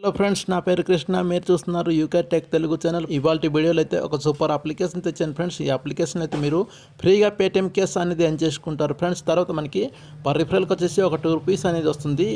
Hello friends, నా పేరు కృష్ణ. మీరు చూస్తున్నారు యూకే టెక్ తెలుగు ఛానల్. ఇవాళ వీడియోలో అయితే ఒక సూపర్ అప్లికేషన్ తెచ్చాను ఫ్రెండ్స్. ఈ అప్లికేషన్ అయితే మీరు ఫ్రీగా పేటిఎం క్యాష్ అనేది ఎర్న్ చేసుకుంటారు ఫ్రెండ్స్. తర్వాత మనకి పర్ రిఫరల్కి వచ్చేసి ఒక ₹2 అనేది వస్తుంది.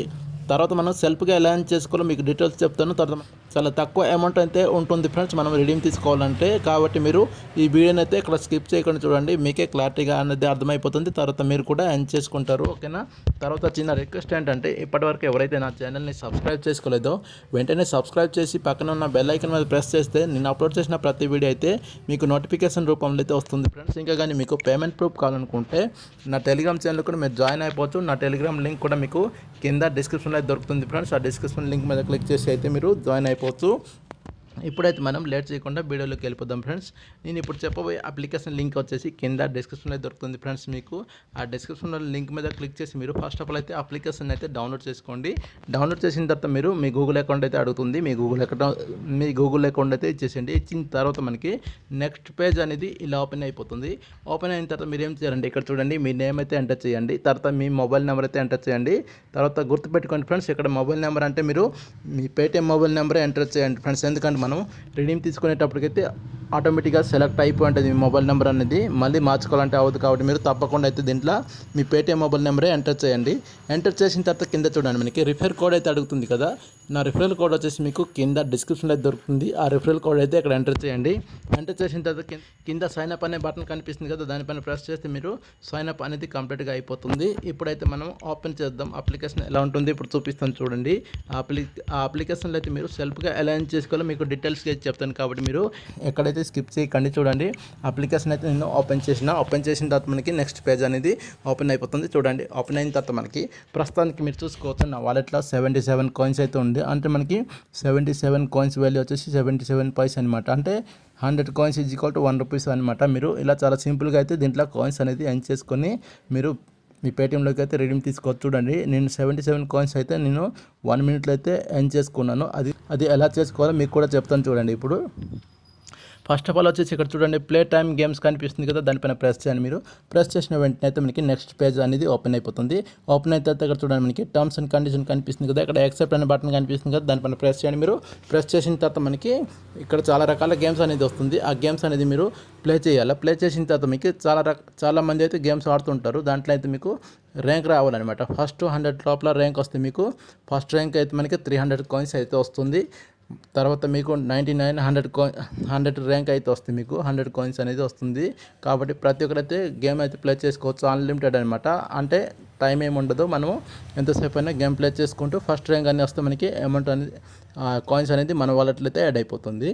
తర్వాత మనం సెల్ఫ్గా ఎలా ఎర్న్ చేసుకోవాలో మీకు డీటెయిల్స్ చెప్తాను. తర్వాత చాలా తక్కువ అమౌంట్ అయితే ఉంటుంది ఫ్రెండ్స్ మనం రిడీమ్ తీసుకోవాలంటే. కాబట్టి మీరు ఈ వీడియోని అయితే ఇక్కడ స్కిప్ చేయకుండా చూడండి, మీకే క్లారిటీగా అనేది అర్థమైపోతుంది. తర్వాత మీరు కూడా ఎర్న్ చేసుకుంటారు, ఓకేనా. తర్వాత చిన్న రిక్వెస్ట్ ఏంటంటే, ఇప్పటివరకు ఎవరైతే నా ఛానల్ని సబ్స్క్రైబ్ చేసుకోలేదో వెంటనే సబ్స్క్రైబ్ చేసి పక్కన ఉన్న బెల్ ఐకాన్ మీద ప్రెస్ చేస్తే నేను అప్లోడ్ చేసిన ప్రతి వీడియో అయితే మీకు నోటిఫికేషన్ రూపంలో అయితే వస్తుంది ఫ్రెండ్స్. ఇంకా కానీ మీకు పేమెంట్ ప్రూఫ్ కావాలనుకుంటే నా టెలిగ్రామ్ ఛానల్ కూడా మీరు జాయిన్ అయిపోవచ్చు. నా టెలిగ్రామ్ లింక్ కూడా మీకు కింద డిస్క్రిప్షన్లో దొరుకుతుంది ఫ్రెండ్స్. ఆ డిస్క్రిప్షన్ లింక్ మీద క్లిక్ చేసి అయితే మీరు జాయిన్ అయిపోవచ్చు. ఇప్పుడైతే మనం లేట్ చేయకుండా వీడియోలోకి వెళ్ళిపోదాం ఫ్రెండ్స్. నేను ఇప్పుడు చెప్పబోయే అప్లికేషన్ లింక్ వచ్చేసి కింద డిస్క్రిప్షన్లో దొరుకుతుంది ఫ్రెండ్స్. మీకు ఆ డిస్క్రిప్షన్లో లింక్ మీద క్లిక్ చేసి మీరు ఫస్ట్ ఆఫ్ ఆల్ అయితే అప్లికేషన్ అయితే డౌన్లోడ్ చేసుకోండి. డౌన్లోడ్ చేసిన తర్వాత మీరు మీ గూగుల్ అకౌంట్ అయితే అడుగుతుంది. మీ గూగుల్ అకౌంట్ అయితే ఇచ్చేసేయండి. ఇచ్చిన తర్వాత మనకి నెక్స్ట్ పేజ్ అనేది ఇలా ఓపెన్ అయిపోతుంది. ఓపెన్ అయిన తర్వాత మీరు ఏం చేయాలంటే, ఇక్కడ చూడండి, మీ నేమ్ అయితే ఎంటర్ చేయండి. తర్వాత మీ మొబైల్ నెంబర్ అయితే ఎంటర్ చేయండి. తర్వాత గుర్తుపెట్టుకోండి ఫ్రెండ్స్, ఇక్కడ మొబైల్ నెంబర్ అంటే మీరు మీ పేటిఎం మొబైల్ నెంబరే ఎంటర్ చేయండి ఫ్రెండ్స్. ఎందుకంటే మనం రిడీమ్ తీసుకునేటప్పటికైతే ఆటోమేటిక్గా సెలెక్ట్ అయిపోయి ఉంటుంది మీ మొబైల్ నెంబర్ అనేది. మళ్ళీ మార్చుకోవాలంటే అవ్వదు. కాబట్టి మీరు తప్పకుండా అయితే దీంట్లో మీ పేటిఎం మొబైల్ నెంబరే ఎంటర్ చేయండి. ఎంటర్ చేసిన తర్వాత కింద చూడండి, మనకి రిఫర్ కోడ్ అయితే అడుగుతుంది కదా. నా రిఫరల్ కోడ్ వచ్చేసి మీకు కింద డిస్క్రిప్షన్లో అయితే దొరుకుతుంది. ఆ రిఫరల్ కోడ్ అయితే ఇక్కడ ఎంటర్ చేయండి. ఎంటర్ చేసిన తర్వాత కింద సైన్ అప్ అనే బటన్ కనిపిస్తుంది కదా, దానిపైన ప్రెస్ చేస్తే మీరు సైన్ అప్ అనేది కంప్లీట్గా అయిపోతుంది. ఇప్పుడైతే మనం ఓపెన్ చేద్దాం. అప్లికేషన్ ఎలా ఉంటుంది ఇప్పుడు చూపిస్తాను చూడండి. ఆ అప్లికేషన్లో అయితే మీరు సెల్ఫ్గా ఎలా ఎర్న్ చేసుకోవాలో మీకు డీటెయిల్స్గా చెప్తాను. కాబట్టి మీరు ఎక్కడైతే స్కిప్ చేయకండి. చూడండి, అప్లికేషన్ అయితే నేను ఓపెన్ చేసిన తర్వాత మనకి నెక్స్ట్ పేజ్ అనేది ఓపెన్ అయిపోతుంది. చూడండి, ఓపెన్ అయిన తర్వాత మనకి ప్రస్తుతానికి మీరు చూసుకోవచ్చు నా వాలెట్లో 77 కాయిన్స్ అయితే ఉంది. అంటే మనకి 77 కాయిన్స్ వాల్యూ వచ్చేసి 77 పైస్ అనమాట. అంటే 100 కాయిన్స్ ఈజ్ ఈక్వల్ టు ₹1 అనమాట. మీరు ఇలా చాలా సింపుల్గా అయితే దీంట్లో కాయిన్స్ అనేది ఎర్న్ చేసుకొని మీరు మీ పేటిఎంలోకి అయితే రిడీమ్ తీసుకోవచ్చు. చూడండి, నేను 77 కాయిన్స్ అయితే నేను 1 మినిట్లో అయితే ఎర్న్ చేసుకున్నాను. అది ఎలా చేసుకోవాలో మీకు కూడా చెప్తాను చూడండి. ఇప్పుడు ఫస్ట్ ఆఫ్ ఆల్ వచ్చేసి ఇక్కడ చూడండి, ప్లే టైమ్ గేమ్స్ కనిపిస్తుంది కదా, దానిపైన ప్రెస్ చేయండి. మీరు ప్రెస్ చేసిన వెంటనే అయితే మనకి నెక్స్ట్ పేజ్ అనేది ఓపెన్ అయిపోతుంది. ఓపెన్ అయిన తర్వాత ఇక్కడ చూడండి, మనకి టర్మ్స్ అండ్ కండిషన్ కనిపిస్తుంది కదా, ఇక్కడ యాక్సెప్ట్ అనే బటన్ కనిపిస్తుంది కదా, దానిపైన ప్రెస్ చేయండి. మీరు ప్రెస్ చేసిన తర్వాత మనకి ఇక్కడ చాలా రకాల గేమ్స్ అనేది వస్తుంది. ఆ గేమ్స్ అనేది మీరు ప్లే చేయాలి. ప్లే చేసిన తర్వాత మీకు చాలా మంది అయితే గేమ్స్ ఆడుతుంటారు. దాంట్లో అయితే మీకు ర్యాంక్ రావాలన్నమాట. ఫస్ట్ 100 లోపల ర్యాంక్ వస్తే మీకు ఫస్ట్ ర్యాంక్ అయితే మనకి 300 కాయిన్స్ అయితే వస్తుంది. తర్వాత మీకు 99 100 ర్యాంక్ అయితే వస్తుంది. మీకు 100 కాయిన్స్ అనేది వస్తుంది. కాబట్టి ప్రతి ఒక్కరైతే గేమ్ అయితే ప్లే చేసుకోవచ్చు. అన్లిమిటెడ్ అనమాట. అంటే టైం ఏమి ఉండదు. మనము ఎంతసేపు అయినా గేమ్ ప్లే చేసుకుంటూ ఫస్ట్ ర్యాంక్ అనేది వస్తే మనకి అమౌంట్ అనేది కాయిన్స్ అనేది మన వాలెట్లో అయితే యాడ్ అయిపోతుంది.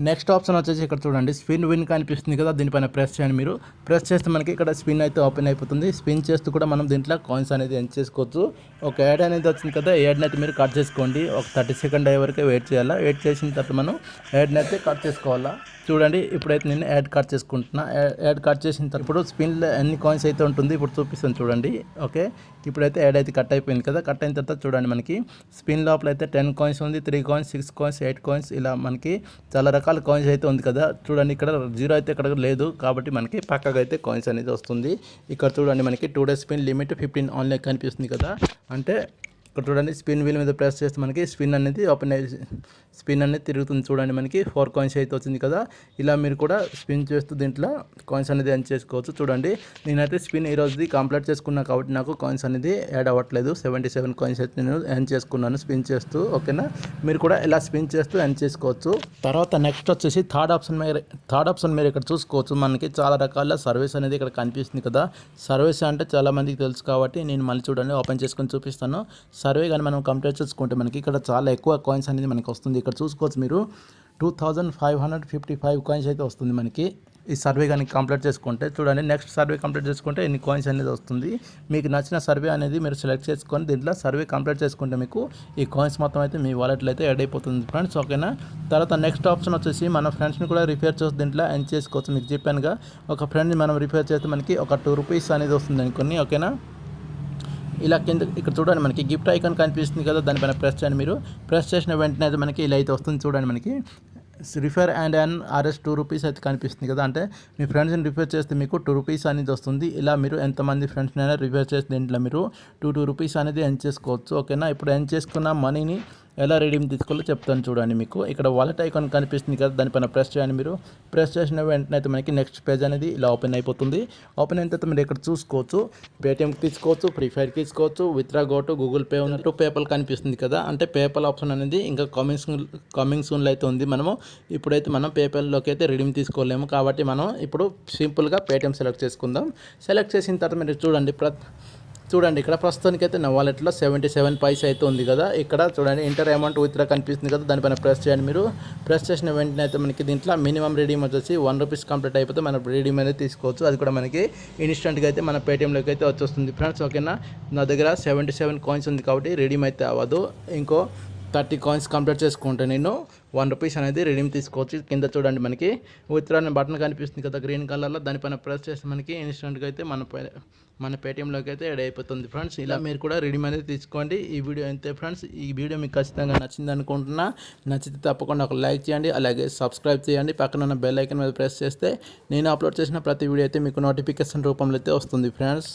నెక్స్ట్ ఆప్షన్ వచ్చేసి ఇక్కడ చూడండి, స్పిన్ విన్ కనిపిస్తుంది కదా, దీనిపైన ప్రెస్ చేయండి. మీరు ప్రెస్ చేస్తే మనకి ఇక్కడ స్పిన్ అయితే ఓపెన్ అయిపోతుంది. స్పిన్ చేస్తూ కూడా మనం దీంట్లో కాయిన్స్ అనేది ఎర్న్ చేసుకోవచ్చు. ఒక యాడ్ అనేది వచ్చింది కదా, యాడ్ని అయితే మీరు కట్ చేసుకోండి. ఒక 30 సెకండ్ అయ్యే వరకు వెయిట్ చేయాలా. వెయిట్ చేసిన తర్వాత మనం యాడ్ని అయితే కట్ చేసుకోవాలా. చూడండి, ఇప్పుడైతే నేను యాడ్ కట్ చేసుకుంటున్నా. యాడ్ కట్ చేసిన తర్వాత ఇప్పుడు స్పిన్లో ఎన్ని కాయిన్స్ అయితే ఉంటుంది ఇప్పుడు చూపిస్తాను చూడండి. ఓకే, ఇప్పుడైతే యాడ్ అయితే కట్ అయిపోయింది కదా. కట్ అయిన తర్వాత చూడండి, మనకి స్పిన్ లోపల అయితే 10 కాయిన్స్ ఉంది, 3 కాయిన్స్, 6 కాయిన్స్, 8 కాయిన్స్, ఇలా మనకి చాలా రకాల కాయిన్స్ అయితే ఉంది కదా. చూడండి, ఇక్కడ 0 అయితే ఇక్కడ లేదు. కాబట్టి మనకి పక్కగా అయితే కాయిన్స్ అనేది వస్తుంది. ఇక్కడ చూడండి, మనకి 2 డేస్ స్పిన్ లిమిట్ 15 ఆన్లైన్ కనిపిస్తుంది కదా. అంటే ఇక్కడ చూడండి, స్పిన్ వీల్ మీద ప్రెస్ చేస్తే మనకి స్పిన్ అనేది ఓపెన్ అయ్యి స్పిన్ అనేది తిరుగుతుంది. చూడండి, మనకి 4 కాయిన్స్ అయితే వచ్చింది కదా. ఇలా మీరు కూడా స్పిన్ చేస్తూ దీంట్లో కాయిన్స్ అనేది ఎర్న్ చేసుకోవచ్చు. చూడండి, నేనైతే స్పిన్ ఈరోజుది కంప్లీట్ చేసుకున్నా కాబట్టి నాకు కాయిన్స్ అనేది యాడ్ అవ్వట్లేదు. 77 కాయిన్స్ అయితే నేను ఎర్న్ చేసుకున్నాను స్పిన్ చేస్తూ. ఓకేనా, మీరు కూడా ఇలా స్పిన్ చేస్తూ ఎర్న్ చేసుకోవచ్చు. తర్వాత నెక్స్ట్ వచ్చేసి థర్డ్ ఆప్షన్ మీరు ఇక్కడ చూసుకోవచ్చు. మనకి చాలా రకాల సర్వీస్ అనేది ఇక్కడ కనిపిస్తుంది కదా. సర్వీస్ అంటే చాలా మందికి తెలుసు కాబట్టి నేను మళ్ళీ చూడండి ఓపెన్ చేసుకొని చూపిస్తాను. సర్వే కానీ మనం కంప్లీట్ చేసుకుంటే మనకి ఇక్కడ చాలా ఎక్కువ కాయిన్స్ అనేది మనకి వస్తుంది. ఇక్కడ చూసుకోవచ్చు మీరు 2555 కాయిన్స్ అయితే వస్తుంది మనకి ఈ సర్వే కానీ కంప్లీట్ చేసుకుంటే. చూడండి, నెక్స్ట్ సర్వే కంప్లీట్ చేసుకుంటే ఎన్ని కాయిన్స్ అనేది వస్తుంది. మీకు నచ్చిన సర్వే అనేది మీరు సెలెక్ట్ చేసుకొని దీంట్లో సర్వే కంప్లీట్ చేసుకుంటే మీకు ఈ కాయిన్స్ మొత్తం అయితే మీ వాలెట్లో అయితే యాడ్ అయిపోతుంది ఫ్రెండ్స్. ఓకేనా, తర్వాత నెక్స్ట్ ఆప్షన్ వచ్చేసి మన ఫ్రెండ్స్ని కూడా రిఫర్ చేసి దీంట్లో ఎర్న్ చేసుకోవచ్చు. మీకు చెప్పానుగా, ఒక ఫ్రెండ్ని మనం రిఫర్ చేస్తే మనకి ఒక ₹2 అనేది వస్తుంది అనుకోండి. ఓకేనా, ఇలా కింద ఇక్కడ చూడండి, మనకి గిఫ్ట్ ఐకాన్ కనిపిస్తుంది కదా, దానిపైన ప్రెస్ చేయండి. మీరు ప్రెస్ చేసిన వెంటనే అయితే మనకి ఇలా అయితే వస్తుంది. చూడండి, మనకి రిఫర్ అండ్ ₹2 అయితే కనిపిస్తుంది కదా. అంటే మీ ఫ్రెండ్స్ని రిఫర్ చేస్తే మీకు ₹2 అనేది వస్తుంది. ఇలా మీరు ఎంతమంది ఫ్రెండ్స్ని అయినా రిఫర్ చేస్తే దీంట్లో మీరు ₹2 అనేది ఎర్న్ చేసుకోవచ్చు. ఓకేనా, ఇప్పుడు ఎర్న్ చేసుకున్న మనీని ఎలా రిడీమ్ తీసుకోవాలో చెప్తాను చూడండి. మీకు ఇక్కడ వాలెట్ ఐకాన్ కనిపిస్తుంది కదా, దానిపైన ప్రెస్ చేయండి. మీరు ప్రెస్ చేసిన వెంటనే అయితే మనకి నెక్స్ట్ పేజ్ అనేది ఇలా ఓపెన్ అయిపోతుంది. ఓపెన్ అయిన తర్వాత మీరు ఇక్కడ చూసుకోవచ్చు, పేటిఎంకి తీసుకోవచ్చు, ఫ్రీ ఫైర్కి తీసుకోవచ్చు, withdraw go to Google pay ఉన్నట్టు పేపల్ కనిపిస్తుంది కదా, అంటే పేపల్ ఆప్షన్ అనేది ఇంకా కమింగ్ సూన్లో అయితే ఉంది. మనము ఇప్పుడైతే మనం పేపల్లోకి అయితే రిడీమ్ తీసుకోలేము కాబట్టి మనం ఇప్పుడు సింపుల్గా పేటిఎం సెలెక్ట్ చేసుకుందాం. సెలెక్ట్ చేసిన తర్వాత మీరు చూడండి ఇక్కడ ప్రస్తుతానికి అయితే నా వాలెట్లో 77 పైసా అయితే ఉంది కదా. ఇక్కడ చూడండి ఇంటర్ అమౌంట్ విత్డ్రా కనిపిస్తుంది కదా, దానిపైన ప్రెస్ చేయండి. మీరు ప్రెస్ చేసిన వెంటనే అయితే మనకి దీంట్లో మినిమం రిడీమ్ వచ్చేసి 1 రూపీస్ కంప్లీట్ అయిపోతే మన రిడీమ్ అనేది తీసుకోవచ్చు. అది కూడా మనకి ఇన్స్టెంట్గా అయితే మన పేటిఎంలోకి అయితే వచ్చేస్తుంది ఫ్రెండ్స్. ఓకేనా, నా దగ్గర 77 కాయిన్స్ ఉంది కాబట్టి రిడీమ్ అయితే అవ్వదు. ఇంకో 30 కాయిన్స్ కంప్లీట్ చేసుకుంటే నేను 1 రూపీస్ అనేది రిడీమ్ తీసుకోవచ్చు. కింద చూడండి మనకి విత్డ్రా అనే బటన్ కనిపిస్తుంది కదా గ్రీన్ కలర్లో, దానిపైన ప్రెస్ చేస్తే మనకి ఇన్స్టెంట్గా అయితే మన పేటిఎంలోకి అయితే యాడ్ అయిపోతుంది ఫ్రెండ్స్. ఇలా మీరు కూడా రిడీమ్ అనేది తీసుకోండి. ఈ వీడియో అంతే ఫ్రెండ్స్. ఈ వీడియో మీకు ఖచ్చితంగా నచ్చింది అనుకుంటున్నా. నచ్చితే తప్పకుండా ఒక లైక్ చేయండి, అలాగే సబ్స్క్రైబ్ చేయండి. పక్కన ఉన్న బెల్ ఐకాన్ మీద ప్రెస్ చేస్తే నేను అప్లోడ్ చేసిన ప్రతి వీడియో అయితే మీకు నోటిఫికేషన్ రూపంలో అయితే వస్తుంది ఫ్రెండ్స్.